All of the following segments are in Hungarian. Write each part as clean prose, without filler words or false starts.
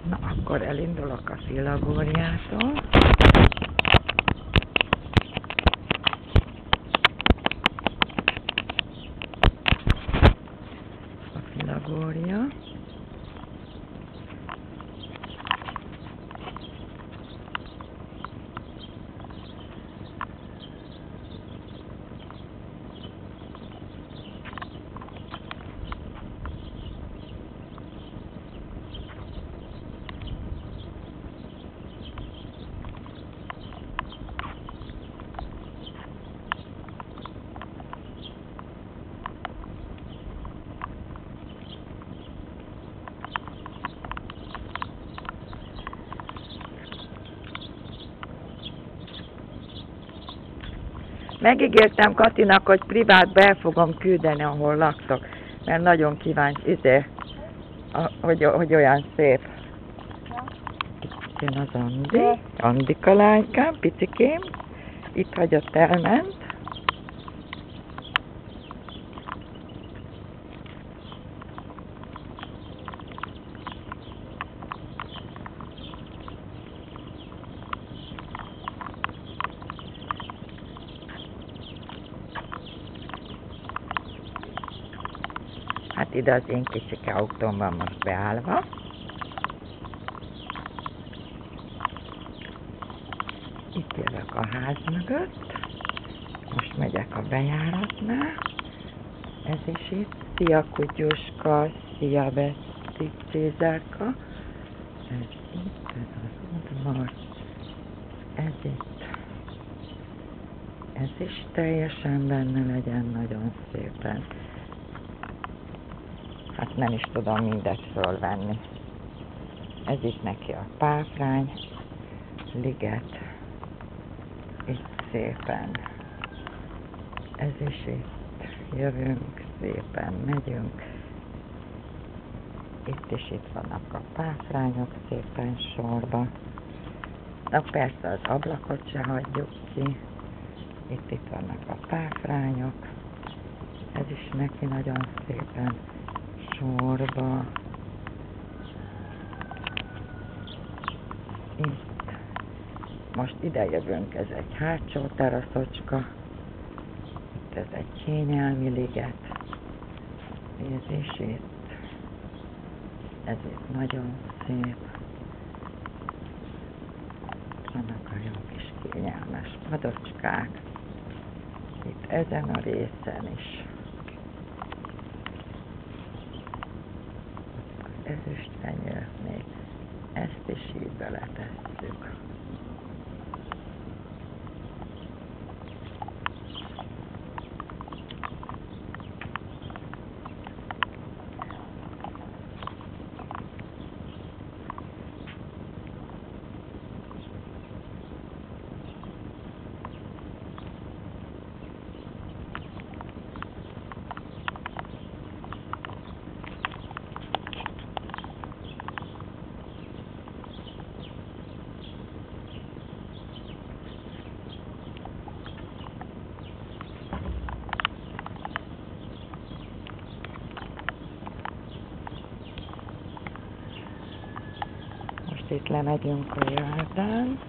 Na, akkor elindulok a Filagóriától. A Filagória. Megígértem Katinak, hogy privátba el fogom küldeni, ahol laktok, mert nagyon kíváncsi, hogy olyan szép. Itt jön az Andi, Andika lánykám, picikém, itt hagyott, elment. Hát ide az én kicsike autóm van most beállva. Itt jövök a ház mögött. Most megyek a bejáratnál. Ez is itt. Szia Kutyuska, szia Betty, Cézárka. Ez itt, ez az udvar. Ez itt. Ez is teljesen benne legyen, nagyon szépen. Hát nem is tudom mindet fölvenni. Ez itt neki a páfrány, liget, itt szépen. Ez is itt, jövünk, szépen megyünk. Itt is itt vannak a páfrányok szépen sorba. Na persze az ablakot se hagyjuk ki. Itt vannak a páfrányok. Ez is neki nagyon szépen sorba. Itt. Most ide jövünk, ez egy hátsó teraszocska. Itt ez egy kényelmi liget. Ez is itt. Ez itt nagyon szép. Vannak a jó kis kényelmes padocskák. Itt ezen a részen is. Ezüsttenyőknél ezt is így beletesszük. Itt lemegyünk a járdán.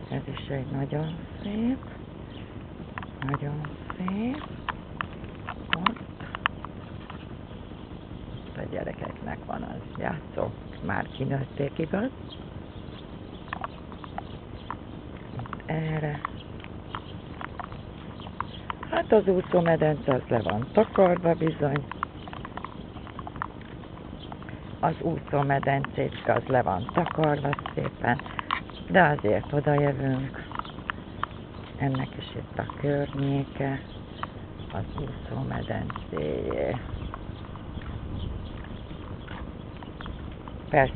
Ez is egy nagyon szép. Nagyon szép. Ott a gyerekeknek van az játszó. Már kinőtték, igaz? Itt erre. Hát az úszómedence az le van takarva bizony. Az úszómedencécske az le van takarva szépen, de azért oda jövünk. Ennek is itt a környéke, az úszómedencéjé. Persze.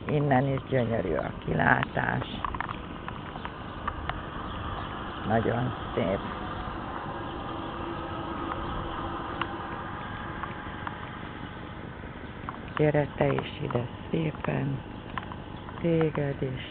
Innen is gyönyörű a kilátás. Nagyon szép. Gyere te is ide szépen, téged is.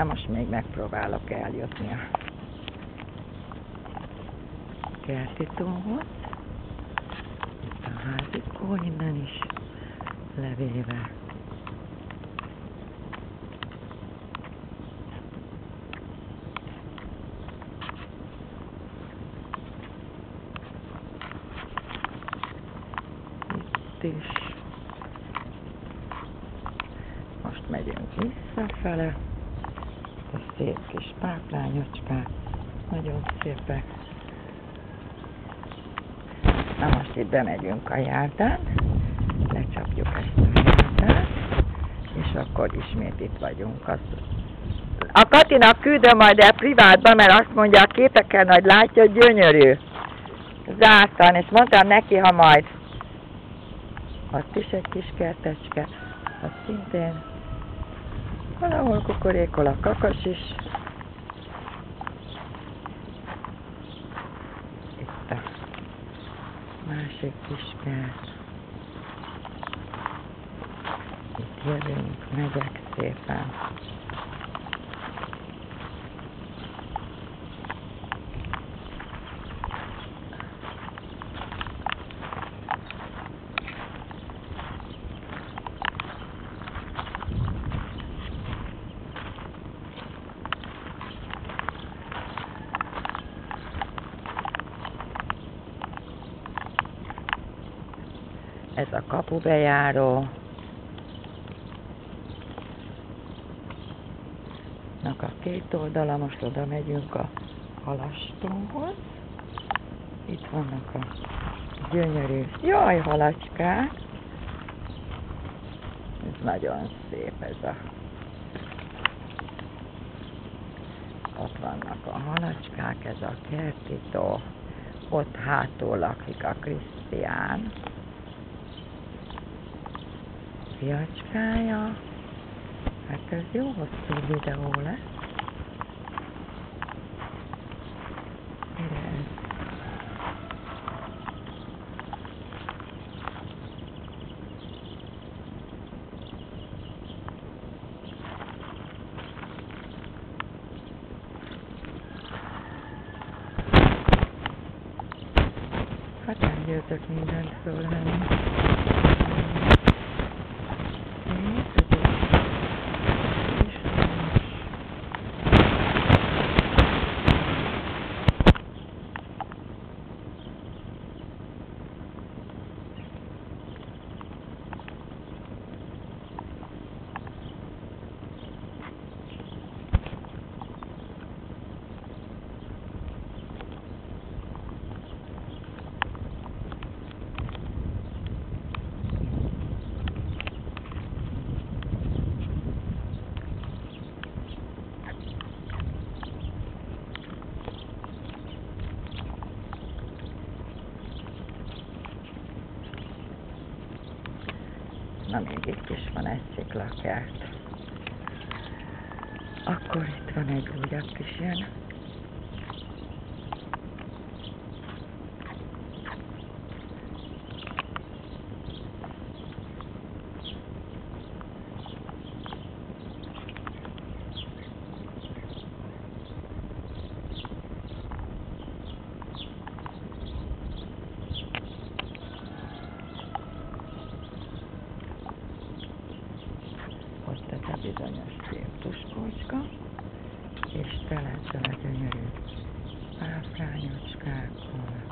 Na most még megpróbálok eljutni a kerti tóhoz. Itt a házikó innen is levéve. Itt is. Most megyünk visszafele. A szép kis páplányocskák. Nagyon szépek. Na most itt bemegyünk a járdán. Lecsapjuk ezt a járdát. És akkor ismét itt vagyunk. A Katinak küldöm majd el privátba, mert azt mondja, a képeken, hogy látja, hogy gyönyörű. Zártan, és mondtam neki, ha majd. Ott is egy kis kertecske. Ott szintén. Valahol kukorékol a kakas is. Itt a másik kis kert. Itt jövünk, megyek szépen. Ez a kapubejáró. A két oldala, most oda megyünk a halastóhoz. Itt vannak a gyönyörű, jaj, halacskák. Ez nagyon szép ez a... Ott vannak a halacskák, ez a kertitó. Ott hátul lakik a Krisztián. Fiacskája. Hát ez jó hosszú videó lesz. Hát nem győzök mindent fölvenni. Na, még itt is van egy sziklakert. Akkor itt van egy újabb kis ilyen. Ez a bizonyos szép tuskócska, és tele ezzel a gyönyörű páfrányocskákkal.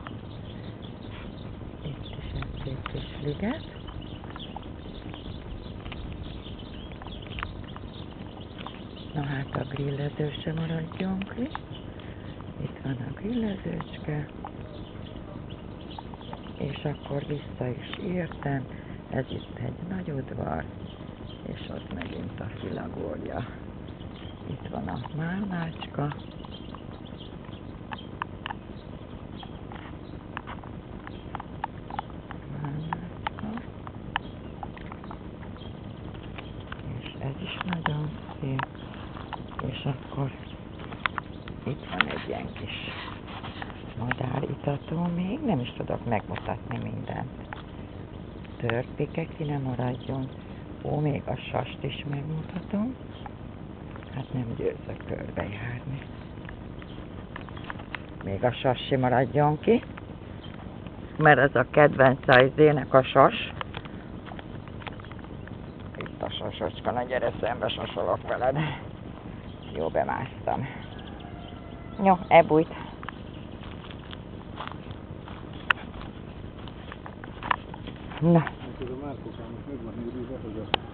Itt is egy szép kis liget. Na hát a grillező sem maradjon ki. Itt van a grillezőcske. És akkor vissza is értem. Ez itt egy nagy udvar. És ott megint a filagória. Itt van a málnácska. És ez is nagyon szép. És akkor itt van egy ilyen kis madáritató még. Nem is tudok megmutatni mindent. Törpike ki ne maradjon. Ó, még a sast is megmutatom. Hát nem győzök körbejárni. Még a sassi maradjon ki, mert ez a kedvenc izének a sas. Itt a sasocska, na gyere szembe, sasolok veled. Jó, bemásztam. Jó, elbújt. Na. Ez a márkókának megvan írva, hogy a